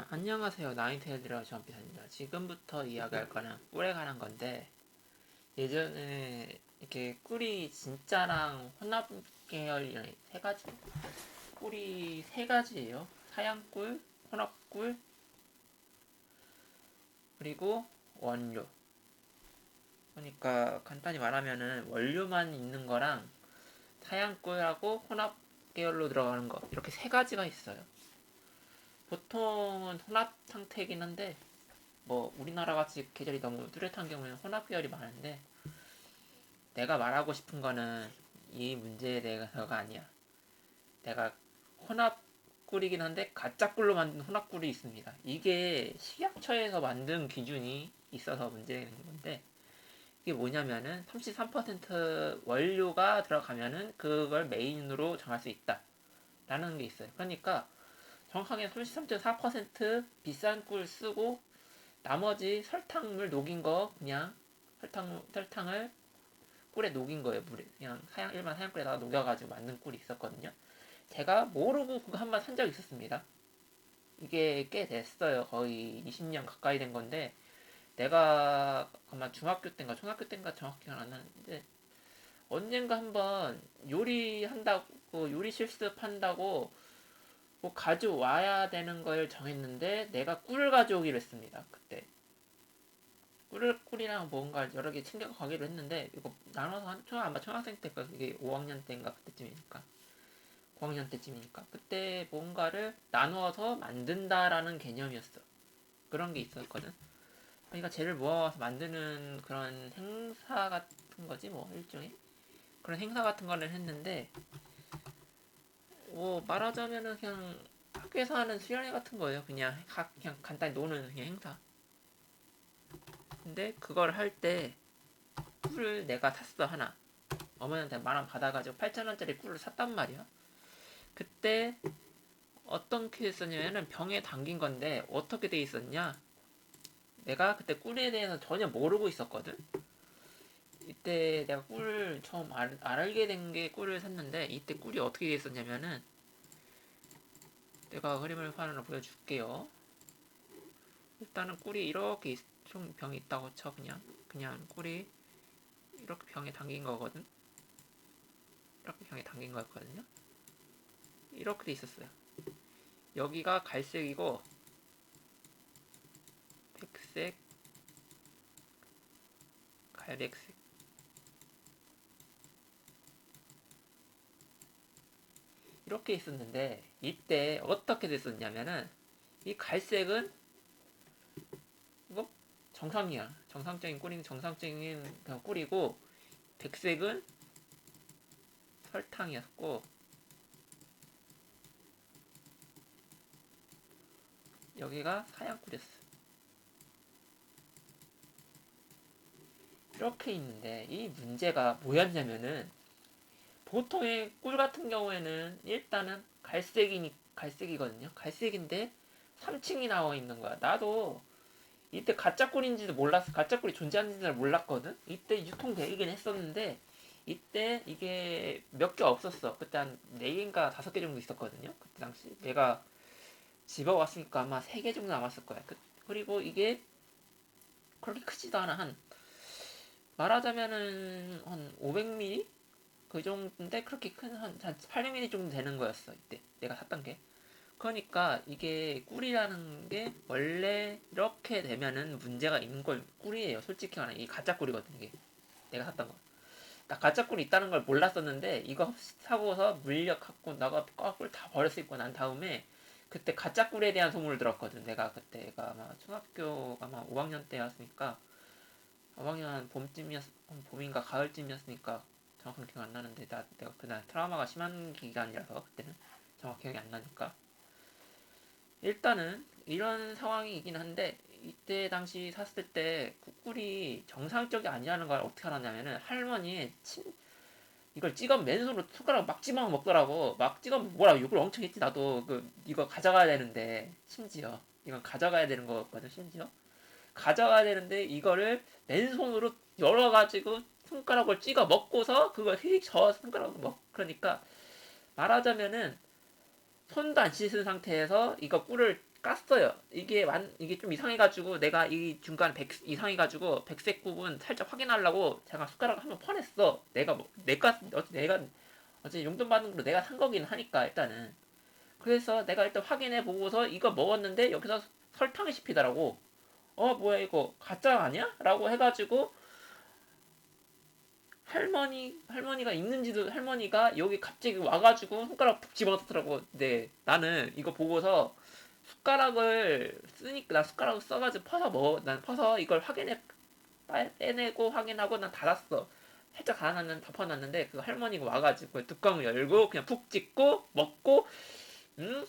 안녕하세요. 나인테일드라고 전비입니다. 지금부터 이야기할 거는 꿀에 관한 건데, 예전에 이렇게 꿀이 진짜랑 혼합 계열 세 가지, 꿀이 세 가지예요. 사양꿀, 혼합꿀, 그리고 원료. 그러니까 간단히 말하면은 원료만 있는 거랑 사양꿀하고 혼합 계열로 들어가는 거, 이렇게 세 가지가 있어요. 보통은 혼합 상태이긴 한데, 뭐 우리나라 같이 계절이 너무 뚜렷한 경우에는 혼합 계열이 많은데, 내가 말하고 싶은 거는 이 문제에 대해서가 아니야. 내가 혼합 꿀이긴 한데 가짜 꿀로 만든 혼합 꿀이 있습니다. 이게 식약처에서 만든 기준이 있어서 문제는 건데, 이게 뭐냐면은 33% 원료가 들어가면은 그걸 메인으로 정할 수 있다 라는 게 있어요. 그러니까 정확하게 33.4% 비싼 꿀 쓰고 나머지 설탕물 녹인 거 그냥 설탕을 꿀에 녹인 거예요. 물에 그냥 일반 하얀 꿀에다가 녹여가지고 만든 꿀이 있었거든요. 제가 모르고 그거 한 번 산 적이 있었습니다. 이게 꽤 됐어요. 거의 20년 가까이 된 건데, 내가 아마 중학교 때인가 초등학교 때인가 정확히 기억 안 나는데, 언젠가 한번 요리한다고 요리 실습한다고 뭐 가져와야 되는 걸 정했는데, 내가 꿀을 가져오기로 했습니다. 그때 꿀이랑 뭔가 여러 개 챙겨 가기로 했는데, 이거 나눠서 아마 초등학생 때가 그게 5학년 때인가 그때쯤이니까 9학년 때쯤이니까 그때 뭔가를 나누어서 만든다라는 개념이었어. 그런 게 있었거든. 그러니까 쟤를 모아서 만드는 그런 행사 같은 거지, 뭐 일종의 그런 행사 같은 거를 했는데, 뭐 말하자면은 그냥 학교에서 하는 수련회 같은 거예요. 그냥 간단히 노는 그냥 행사. 근데 그걸 할 때 꿀을 내가 샀어, 하나. 어머니한테 만 원 받아가지고 8,000원짜리 꿀을 샀단 말이야. 그때 어떤 게 있었냐면은 병에 담긴 건데, 어떻게 돼 있었냐? 내가 그때 꿀에 대해서 전혀 모르고 있었거든. 이때 내가 꿀을 처음 알게 된 게 꿀을 샀는데, 이때 꿀이 어떻게 돼 있었냐면은, 내가 그림을 하나 보여줄게요. 일단은 꿀이 이렇게 좀 병이 있다고 쳐. 그냥 꿀이 이렇게 병에 담긴 거거든. 이렇게 병에 담긴 거였거든요. 이렇게 돼 있었어요. 여기가 갈색이고 백색, 갈백색, 이렇게 있었는데, 이때 어떻게 됐었냐면은, 이 갈색은 뭐 정상이야. 정상적인 꿀인 정상적인 꿀이고, 백색은 설탕이었고, 여기가 사양꿀이었어. 이렇게 있는데, 이 문제가 뭐였냐면은, 보통의 꿀 같은 경우에는 일단은 갈색이거든요. 갈색인데 3층이 나와 있는 거야. 나도 이때 가짜 꿀인지도 몰랐어. 가짜 꿀이 존재하는지도 몰랐거든. 이때 유통되긴 했었는데, 이때 이게 몇 개 없었어. 그때 한 4개인가 5개 정도 있었거든요. 그때 당시 내가 집어왔으니까 아마 3개 정도 남았을 거야. 그리고 이게 그렇게 크지도 않아. 말하자면은 한 500ml? 그 정도인데, 그렇게 큰 한 800ml 정도 되는 거였어. 이때 내가 샀던 게. 그러니까 이게 꿀이라는 게 원래 이렇게 되면은 문제가 있는 걸 꿀이에요. 솔직히 말하면 이 가짜 꿀이거든, 이게. 내가 샀던 거. 나 가짜 꿀이 있다는 걸 몰랐었는데, 이거 사고서 물려 갖고 나가 꿀 다 버렸을 거고 난 다음에, 그때 가짜 꿀에 대한 소문을 들었거든. 내가 그때가 아마 중학교 아마 5학년 때였으니까, 5학년 봄인가 가을쯤이었으니까 정확한 기억 안 나는데, 내가 그날 트라우마가 심한 기간이라서 그때는 정확히 기억이 안 나니까. 일단은 이런 상황이긴 한데, 이때 당시 샀을 때 꿀이 정상적이 아니라는 걸 어떻게 알았냐면은, 할머니 이걸 찍어 맨손으로 손가락 막 집어 먹더라고. 막 찍어 뭐라 욕을 엄청 했지. 나도 이거 가져가야 되는데, 심지어 이건 가져가야 되는 거거든. 심지어 가져가야 되는데 이거를 맨손으로 열어가지고 손가락을 찍어 먹고서 그걸 휙 저어 손가락으로 먹. 그러니까 말하자면은 손도 안 씻은 상태에서 이거 꿀을 깠어요. 이게 좀 이상해가지고 내가 이 중간 이상해가지고 백색 부분 살짝 확인하려고 제가 숟가락 한번 퍼냈어. 내가 뭐 내가 어제 용돈 받는 걸로 내가 산 거긴 하니까 일단은. 그래서 내가 일단 확인해 보고서 이거 먹었는데 여기서 설탕이 씹히더라고. 뭐야 이거 가짜 아니야? 라고 해가지고 할머니가 있는지도 할머니가 여기 갑자기 와가지고 손가락 푹 집어넣더라고. 근데 나는 이거 보고서 숟가락을 쓰니까 나 숟가락을 써가지고 난 퍼서 이걸 빼내고 확인하고 난 닫았어. 살짝 덮어놨는데 그 할머니가 와가지고 뚜껑을 열고 그냥 푹 찍고 먹고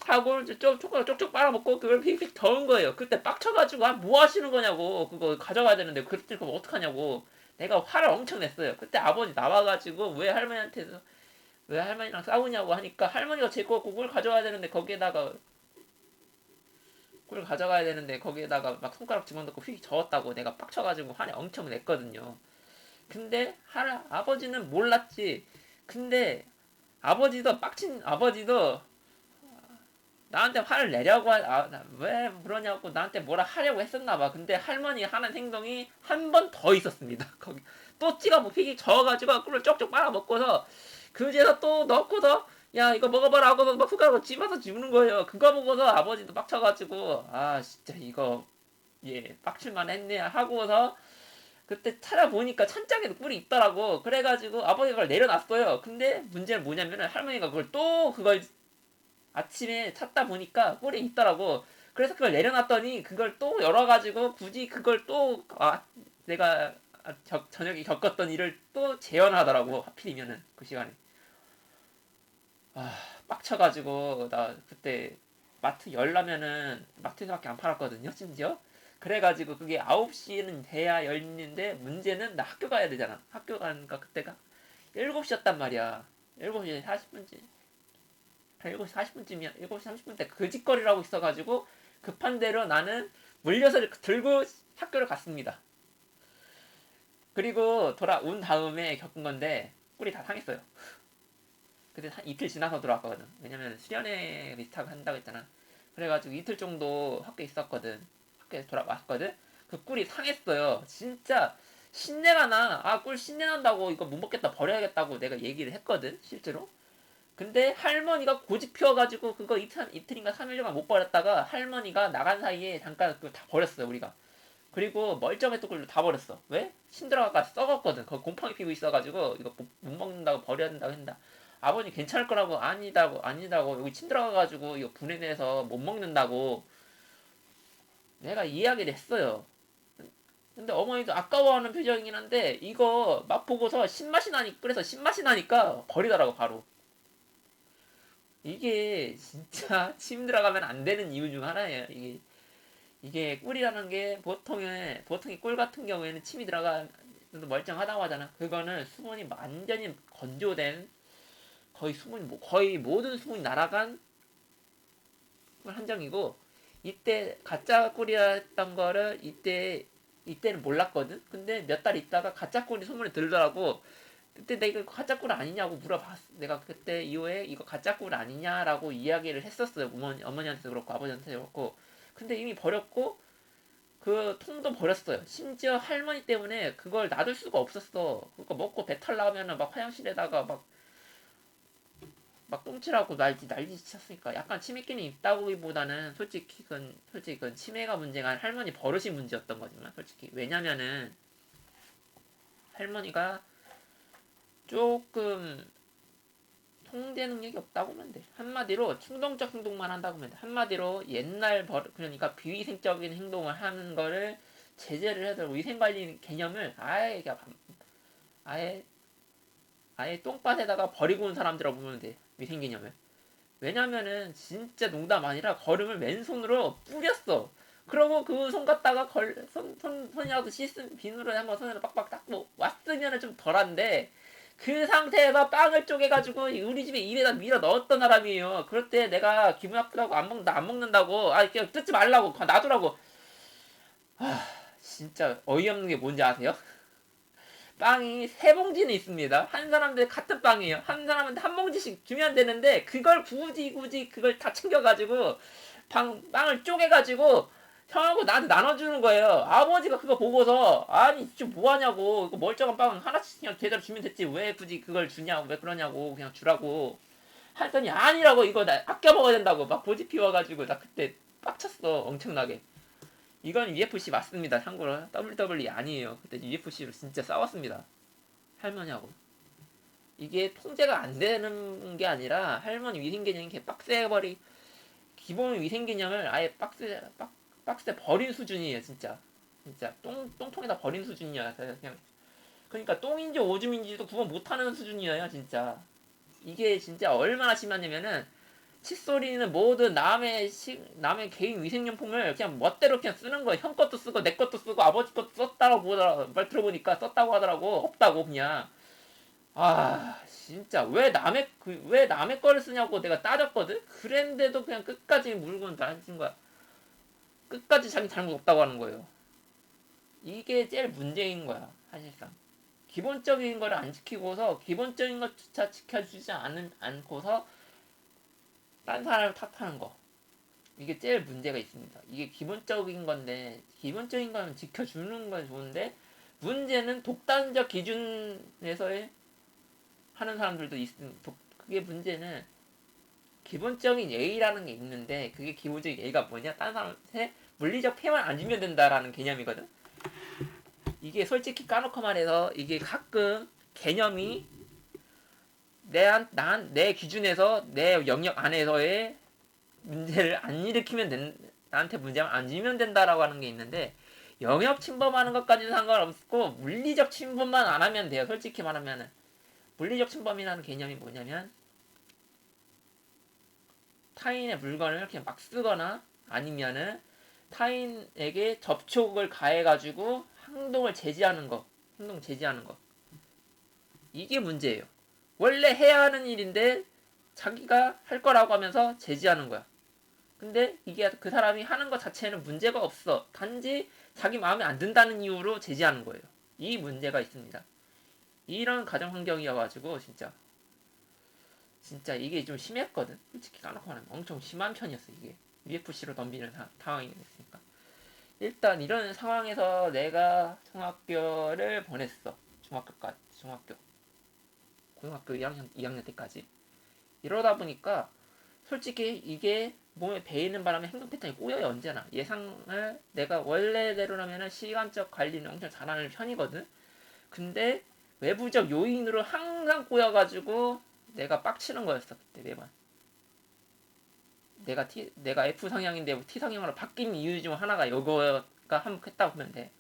하고 좀 초콜릿 쪽쪽 빨아먹고 그걸 픽픽 저은 거예요. 그때 빡쳐가지고 뭐 하시는 거냐고. 그거 가져가야 되는데 그때 그럼 어떡하냐고. 내가 화를 엄청 냈어요. 그때 아버지 나와가지고 왜 할머니랑 싸우냐고 하니까 할머니가 제거 꿀 가져가야 되는데 거기에다가 막 손가락 집어넣고 휙 저었다고 내가 빡쳐가지고 화를 엄청 냈거든요. 근데 아버지는 몰랐지. 근데 아버지도 나한테 화를 내려고 왜 그러냐고 나한테 뭐라 하려고 했었나봐. 근데 할머니 하는 행동이 한 번 더 있었습니다. 거기 또 찌가 뭐 픽이 저어가지고 꿀을 쪽쪽 빨아먹고서 그제서 또 넣고서 야 이거 먹어봐라 하고서 막 숟가락으로 집어서 집는 거예요. 그거 보고서 아버지도 빡쳐가지고 진짜 이거 빡칠만 했네 하고서 그때 찾아보니까 찬장에도 꿀이 있더라고. 그래가지고 아버지가 그걸 내려놨어요. 근데 문제는 뭐냐면은 할머니가 그걸 아침에 찾다 보니까 꿀이 있더라고. 그래서 그걸 내려놨더니 그걸 또 열어가지고 굳이 그걸 내가 저녁에 겪었던 일을 또 재현하더라고. 하필이면은 그 시간에. 빡쳐가지고 나 그때 마트 열라면은 마트에서밖에 안 팔았거든요. 심지어. 그래가지고 그게 9시는 돼야 열리는데 문제는 나 학교 가야 되잖아. 학교 가니까 그때가 7시였단 말이야. 7시 40분쯤. 7시 40분쯤이야. 7시 30분대 그 짓거리를 고 있어가지고 급한 대로 나는 물려서 들고 학교를 갔습니다. 그리고 돌아온 다음에 겪은 건데 꿀이 다 상했어요. 그때 한 이틀 지나서 들어왔거든. 왜냐면 수련회 비슷하게 한다고 했잖아. 그래가지고 이틀 정도 학교에 있었거든. 학교에 돌아왔거든. 그 꿀이 상했어요. 진짜 신내가 나. 꿀 신내 난다고 이거 못 먹겠다 버려야겠다고 내가 얘기를 했거든. 실제로. 근데 할머니가 고집 피워가지고 그거 이틀인가 3일 동안 못 버렸다가 할머니가 나간 사이에 잠깐 그거 다 버렸어요 우리가. 그리고 멀쩡했던 걸로 다 버렸어. 왜? 신들어가 썩었거든. 거기 곰팡이 피고 있어가지고 이거 못 먹는다고 버려야 된다고 했다. 아버님 괜찮을 거라고 아니다고 여기 침 들어가가지고 이거 분해돼서 못 먹는다고 내가 이야기를 했어요. 근데 어머니도 아까워하는 표정이긴 한데 이거 맛보고서 그래서 신맛이 나니까 버리더라고 바로. 이게 진짜 침 들어가면 안 되는 이유 중 하나예요. 이게 꿀이라는 게 보통의 꿀 같은 경우에는 침이 들어가 멀쩡하다고 하잖아. 그거는 수분이 완전히 건조된 거의 모든 수분이 날아간 꿀 한정이고 이때 가짜 꿀이었던 거를 이때는 몰랐거든. 근데 몇 달 있다가 가짜 꿀이 소문이 들더라고. 그때 내가 이거 가짜 꿀 아니냐고 물어봤어. 내가 그때 이후에 이거 가짜 꿀 아니냐라고 이야기를 했었어요. 어머니한테도 그렇고 아버지한테도 그렇고. 근데 이미 버렸고 그 통도 버렸어요. 심지어 할머니 때문에 그걸 놔둘 수가 없었어. 그거 먹고 배탈 나면은 막 화장실에다가 막 똥칠하고 난리 쳤으니까 약간 치매기는 있다고기보다는 솔직히 그건 치매가 문제가 아니라 할머니 버릇이 문제였던 거지만 솔직히 왜냐면은 할머니가 조금 통제 능력이 없다고 하면 돼. 한마디로 충동적 행동만 한다고 하면 돼. 한마디로 그러니까 비위생적인 행동을 하는 거를 제재를 해서 위생관리 개념을 아예 똥밭에다가 버리고 온 사람들이라고 보면 돼. 위생 개념을. 왜냐면은 진짜 농담 아니라 걸음을 맨손으로 뿌렸어. 그러고 그 손 갖다가 손이라도 비누로 한번 손으로 빡빡 닦고 왔으면은 좀 덜한데 그 상태에서 빵을 쪼개가지고 우리 집에 입에다 밀어 넣었던 사람이에요. 그럴 때 내가 기분 나쁘다고 안 먹는다고 이렇게 뜯지 말라고 놔두라고. 진짜 어이없는 게 뭔지 아세요? 빵이 세 봉지는 있습니다. 한 사람들 같은 빵이에요. 한 사람한테 한 봉지씩 주면 되는데 그걸 굳이 그걸 다 챙겨가지고 빵을 쪼개가지고 형하고 나한테 나눠주는 거예요. 아버지가 그거 보고서 아니 지금 뭐하냐고, 이거 멀쩡한 빵은 하나씩 그냥 제대로 주면 됐지 왜 굳이 그걸 주냐고, 왜 그러냐고, 그냥 주라고 하더니 아니라고, 이거 나 아껴 먹어야 된다고 막 고집 피워가지고 나 그때 빡쳤어 엄청나게. 이건 UFC 맞습니다. 참고로 WWE 아니에요. 그때 UFC로 진짜 싸웠습니다. 할머니하고. 이게 통제가 안 되는 게 아니라 할머니 위생개념이 개 빡세버리, 기본 위생개념을 아예 박스에 버린 수준이에요. 진짜 똥통에다 버린 수준이야. 그냥 그러니까 똥인지 오줌인지도 구분 못하는 수준이에요. 진짜 이게 진짜 얼마나 심하냐면은 칫솔이는 뭐든 남의 개인 위생용품을 그냥 멋대로 그냥 쓰는 거예요. 형 것도 쓰고 내 것도 쓰고 아버지 것도 썼다고 보더라. 말 들어보니까 썼다고 하더라고. 없다고 그냥. 아 진짜 왜 남의 거를 쓰냐고 내가 따졌거든. 그랬는데도 그냥 끝까지 물건 다닌 거야. 끝까지 자기 잘못 없다고 하는 거예요. 이게 제일 문제인 거야 사실상. 기본적인 거를 안 지키고서 기본적인 것조차 지켜주지 않고서 딴 사람을 탓하는 거. 이게 제일 문제가 있습니다. 이게 기본적인 건데, 기본적인 거는 지켜주는 건 좋은데, 문제는 독단적 기준에서의 하는 사람들도 있습니다. 그게 문제는 기본적인 예의라는 게 있는데, 그게 기본적인 예의가 뭐냐? 딴 사람한테 물리적 피해만 안 주면 된다라는 개념이거든. 이게 솔직히 까놓고 말해서 이게 가끔 개념이 내 기준에서 내 영역 안에서의 문제를 안 일으키면 나한테 문제를 안 주면 된다라고 하는 게 있는데, 영역 침범하는 것까지는 상관없고 물리적 침범만 안 하면 돼요. 솔직히 말하면은 물리적 침범이라는 개념이 뭐냐면 타인의 물건을 이렇게 막 쓰거나 아니면은 타인에게 접촉을 가해가지고 행동 제지하는 거. 이게 문제예요. 원래 해야 하는 일인데 자기가 할 거라고 하면서 제지하는 거야. 근데 이게 그 사람이 하는 것 자체는 문제가 없어. 단지 자기 마음에 안 든다는 이유로 제지하는 거예요. 이 문제가 있습니다. 이런 가정 환경이어가지고 진짜 이게 좀 심했거든. 솔직히 까놓고 말하면 엄청 심한 편이었어. 이게 UFC로 덤비는 상황이 됐으니까. 일단 이런 상황에서 내가 중학교를 보냈어. 고등학교 2학년 때까지. 이러다 보니까 솔직히 이게 몸에 배이는 바람에 행동 패턴이 꼬여요. 언제나 예상을 내가 원래대로라면 시간적 관리는 엄청 잘하는 편이거든. 근데 외부적 요인으로 항상 꼬여가지고 내가 빡치는 거였어. 그때 매번 내가 F 성향인데 T 성향으로 바뀐 이유 중 하나가 요거가 한몫했다고 보면 돼.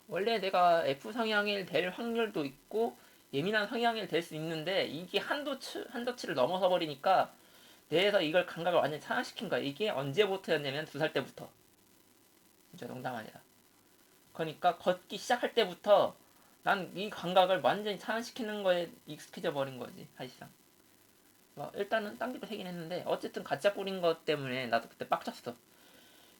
원래 내가 F 성향일 될 확률도 있고 예민한 성향일 될 수 있는데 이게 한도치를 넘어서 버리니까 뇌에서 이걸 감각을 완전히 차단시킨 거야. 이게 언제부터였냐면 2살 때부터. 진짜 농담 아니라. 그러니까 걷기 시작할 때부터 난 이 감각을 완전히 차단시키는 거에 익숙해져 버린 거지 사실상. 일단은 딴기도 하긴 했는데 어쨌든 가짜 꿀인 것 때문에 나도 그때 빡쳤어.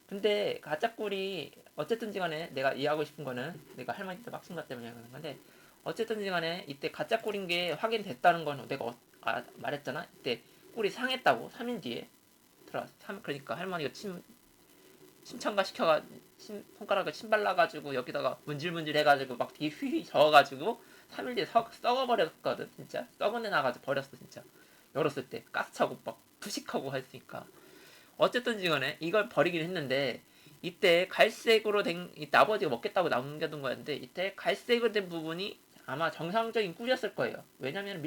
근데 가짜 꿀이 어쨌든지 간에 내가 이해하고 싶은 거는 내가 할머니한테 빡친 것 때문에 그러는 건데, 어쨌든지 간에 이때 가짜 꿀인 게 확인됐다는 건 내가 말했잖아. 이때 꿀이 상했다고 3일 뒤에 그러니까 할머니가 침첨가 시켜가 손가락을 침 발라가지고 여기다가 문질문질 해가지고 막 뒤에 휘휘 저어가지고 3일 뒤에 썩어버렸거든. 진짜 썩은 애 나가지고 버렸어. 진짜 열었을 때 가스 차고 막 푸식하고 했으니까. 어쨌든지 간에 이걸 버리긴 했는데 이때 갈색으로 이때 아버지가 먹겠다고 남겨둔 거였는데 이때 갈색으로 된 부분이 아마 정상적인 꿀이었을 거예요. 왜냐면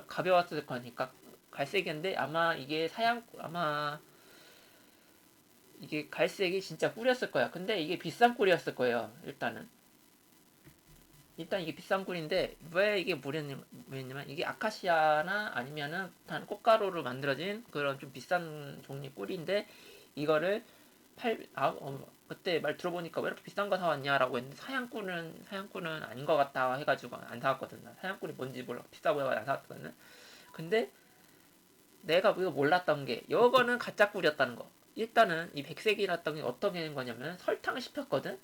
가벼웠을 거니까 갈색이었는데 아마 이게 갈색이 진짜 꿀이었을 거야. 근데 이게 비싼 꿀이었을 거예요. 일단 이게 비싼 꿀인데 왜 이게 뭐였냐면 이게 아카시아나 아니면은 단 꽃가루로 만들어진 그런 좀 비싼 종류 꿀인데 이거를 그때 말 들어보니까 왜 이렇게 비싼 거 사왔냐라고 했는데 사양꿀은 아닌 것 같다 해가지고 안 사왔거든. 사양꿀이 뭔지 몰라. 비싸고 해가지고 안 사왔거든. 근데 내가 이거 몰랐던 게 이거는 가짜 꿀이었다는 거. 일단은 이 백색이랐던 게 어떻게 된 거냐면 설탕을 씹혔거든.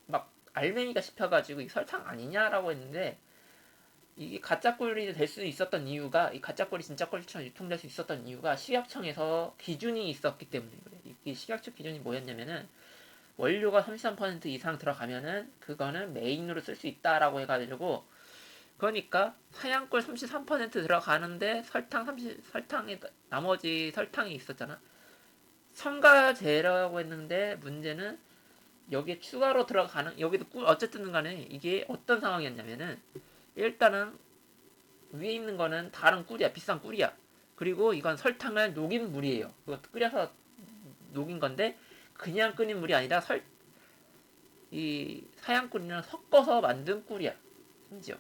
막 알맹이가 씹혀가지고 이 설탕 아니냐라고 했는데 이게 가짜 꿀이 될 수 있었던 이유가 이 가짜 꿀이 진짜 꿀처럼 유통될 수 있었던 이유가 식약청에서 기준이 있었기 때문에 그래. 이 식약청 기준이 뭐였냐면은 원료가 33% 이상 들어가면은 그거는 메인으로 쓸 수 있다라고 해가지고 그러니까 하얀 꿀 33% 들어가는데 설탕이 나머지 설탕이 있었잖아. 첨가제라고 했는데 문제는 여기에 추가로 들어가는 여기도 꿀 어쨌든 간에 이게 어떤 상황이었냐면은 일단은 위에 있는 거는 다른 꿀이야. 비싼 꿀이야. 그리고 이건 설탕을 녹인 물이에요. 그거 끓여서 녹인 건데 그냥 끓인 물이 아니라 이 사양 꿀이랑 섞어서 만든 꿀이야. 심지어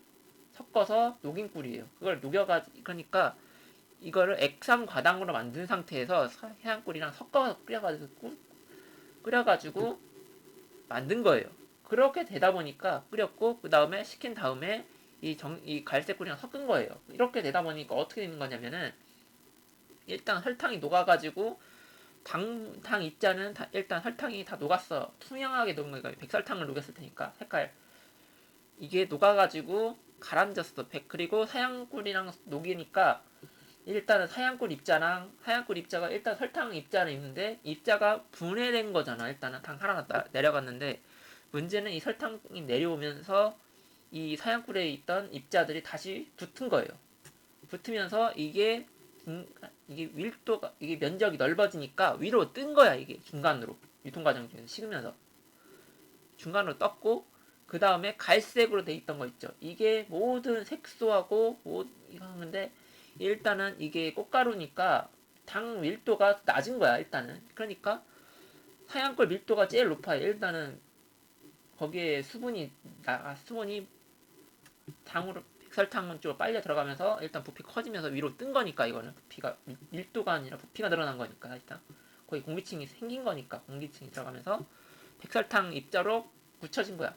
섞어서 녹인 꿀이에요. 그걸 그러니까 이거를 액상 과당으로 만든 상태에서 사양 꿀이랑 섞어서 끓여가지고 만든 거예요. 그렇게 되다 보니까 끓였고 그 다음에 식힌 다음에 이 갈색 꿀이랑 섞은 거예요. 이렇게 되다 보니까 어떻게 되는 거냐면은 일단 설탕이 녹아가지고 당 입자는 일단 설탕이 다 녹았어. 투명하게 녹은 거니까 백설탕을 녹였을 테니까 색깔 이게 녹아가지고 가라앉았어. 그리고 사양꿀이랑 녹이니까 일단은 하얀꿀 입자가 일단 설탕 입자는 있는데 입자가 분해된 거잖아. 일단은 당 하나가 내려갔는데 문제는 이 설탕이 내려오면서 이 사양꿀에 있던 입자들이 다시 붙은 거예요. 붙으면서 이게 밀도가 이게 면적이 넓어지니까 위로 뜬 거야. 이게 중간으로 유통 과정 중에서 식으면서 중간으로 떴고 그 다음에 갈색으로 돼 있던 거 있죠. 이게 모든 색소하고 이거 하는데 일단은 이게 꽃가루니까 당 밀도가 낮은 거야. 일단은 그러니까 하얀 꿀 밀도가 제일 높아요. 일단은 거기에 수분이 당으로 백설탕 쪽으로 빨려 들어가면서 일단 부피 커지면서 위로 뜬 거니까 이거는 부피가 밀도가 아니라 부피가 늘어난 거니까 일단 거의 공기층이 생긴 거니까 공기층이 들어가면서 백설탕 입자로 굳혀진 거야.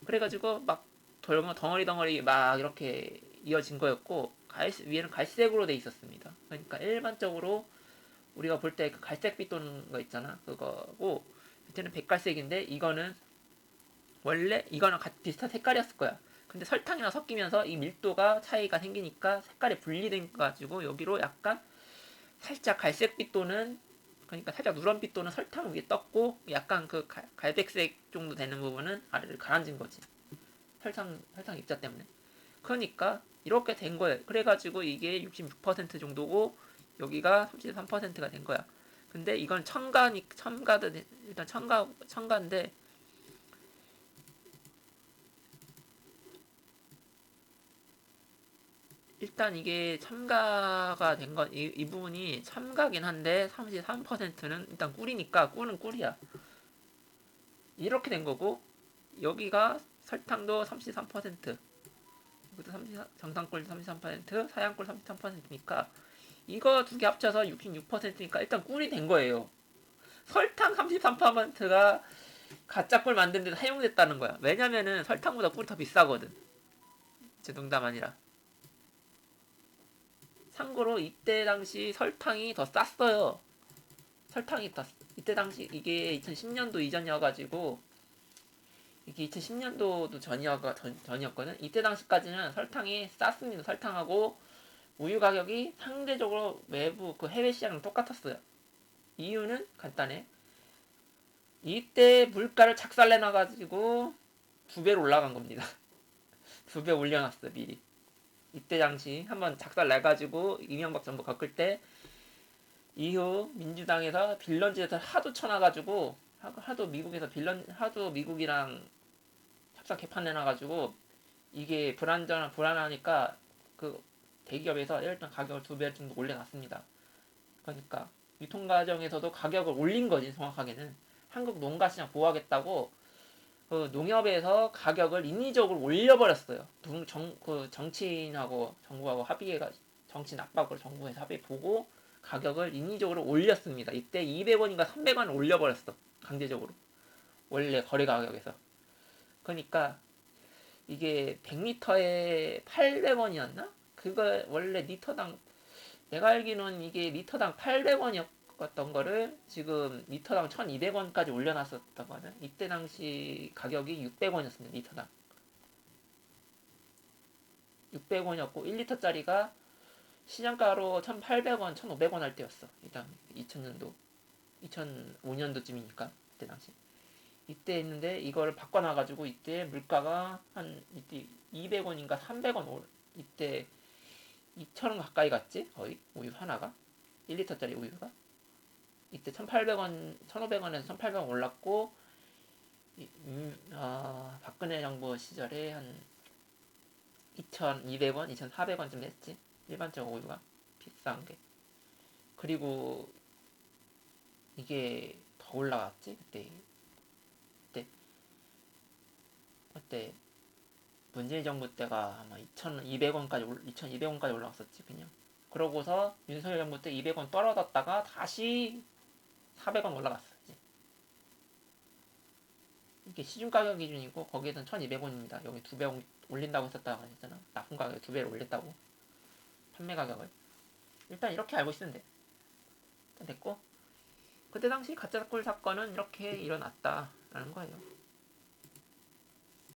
그래가지고 막 덩어리 막 이렇게 이어진 거였고 위에는 갈색으로 돼 있었습니다. 그러니까 일반적으로 우리가 볼 때 그 갈색빛 도는 거 있잖아. 그거고 밑에는 백갈색인데 이거는 비슷한 색깔이었을 거야. 근데 설탕이랑 섞이면서 이 밀도가 차이가 생기니까 색깔이 분리된 거 가지고 여기로 약간 살짝 갈색빛 도는 그러니까 살짝 누런빛 도는 설탕 위에 떴고 약간 그 갈백색 정도 되는 부분은 아래를 가라앉은 거지. 설탕 입자 때문에. 그러니까 이렇게 된 거예요. 그래가지고 이게 66% 정도고 여기가 33%가 된 거야. 근데 이건 일단 첨가인데 일단 이게 첨가가 된 건 이 부분이 첨가긴 한데 33%는 일단 꿀이니까 꿀은 꿀이야. 이렇게 된 거고 여기가 설탕도 33%, 이것도 정상꿀 33%, 사양꿀 33%니까 이거 두 개 합쳐서 66%니까 일단 꿀이 된 거예요. 설탕 33%가 가짜 꿀 만드는 데 사용됐다는 거야. 왜냐면은 설탕보다 꿀이 더 비싸거든. 제 농담 아니라. 참고로 이때 당시 설탕이 더 쌌어요. 이때 당시 이게 2010년도 이전이어가지고 이게 2010년도도 전이었거든. 이때 당시까지는 설탕이 쌌습니다. 설탕하고 우유 가격이 상대적으로 외부 그 해외 시장랑 똑같았어요. 이유는 간단해. 이때 물가를 착살내놔가지고 2배로 올라간 겁니다. 2배 올려놨어 미리. 이때 당시 한번 작살 내가지고 이명박 정부 겪을 때 이후 민주당에서 빌런즈에서 하도 쳐놔가지고 하도 미국이랑 협상 개판 내놔가지고 이게 불안하니까 그 대기업에서 일단 가격을 2배 정도 올려놨습니다. 그러니까 유통 과정에서도 가격을 올린 거지. 정확하게는 한국 농가 시장 보호하겠다고 그 농협에서 가격을 인위적으로 올려버렸어요. 그 정치인하고 정부하고 정치 압박으로 정부에서 합의 보고 가격을 인위적으로 올렸습니다. 이때 200원인가 300원 올려버렸어. 강제적으로. 원래 거래 가격에서. 그러니까 이게 100리터에 800원이었나? 그거 원래 리터당 내가 알기로는 이게 리터당 800원이었거든. 었던 거를 지금 리터당 1,200원까지 올려놨었던 거는 이때 당시 가격이 600원이었습니다. 리터당 600원이었고 1리터짜리가 시장가로 1,800원, 1,500원 할 때였어. 일단 2000년도, 2005년도쯤이니까 그때 당시. 이때 했는데 이거를 바꿔놔가지고 이때 물가가 한 이때 200원인가 300원 이때 2,000원 가까이 갔지 거의 우유 하나가 1리터짜리 우유가 이때 1,800원, 1,500원에서 1,800원 올랐고 박근혜 정부 시절에 한 2,200원, 2,400원쯤 됐지 일반적 우유가 비싼 게 그리고 이게 더 올라갔지 그때 문재인 정부 때가 아마 2,200원까지 올라갔었지 그냥. 그러고서 윤석열 정부 때 200원 떨어졌다가 다시 400원 올라갔어. 이게 시중 가격 기준이고 거기에선 1,200원입니다. 여기 2배 올린다고 했었다고 했잖아. 납품 가격 2배를 올렸다고. 판매 가격을. 일단 이렇게 알고 있으면 돼. 일단 됐고. 그때 당시 가짜꿀 사건은 이렇게 일어났다라는 거예요.